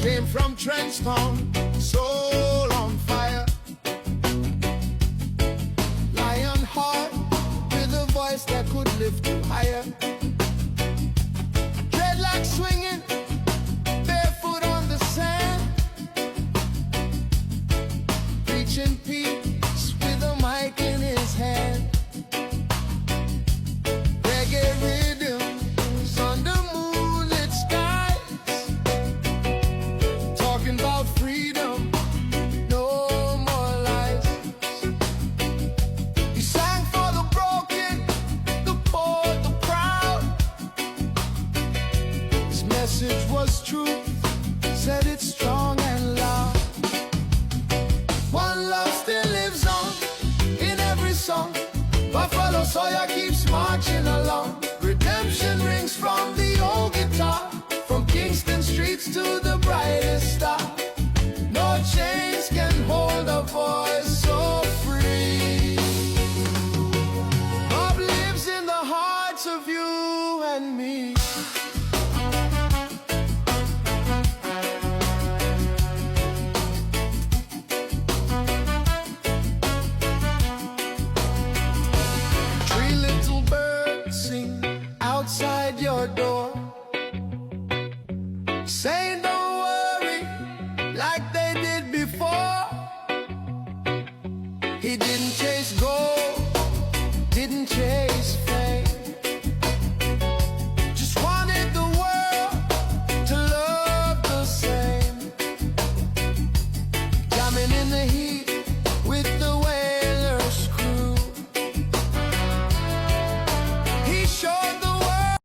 came from Trenchtown, soul on fire. Lion heart with a voice that could lift you higher. Dreadlocks swinging, barefoot on the sand, preaching peace with a mic in his hand. Reggae rhythms under moonlit skies, talking about freedom, no more lies. He sang for the broken, the poor, the proud. His message was truth, said it strong and loud. One love still lives on in every song. Buffalo Sawyer keeps marching along. Redemption rings from the old guitar, from Kingston streets to the brightest star. No chains can hold a voice so free. Love lives in the hearts of you and me. Three little birds sing outside your door, saying don't worry like they did before. He didn't chase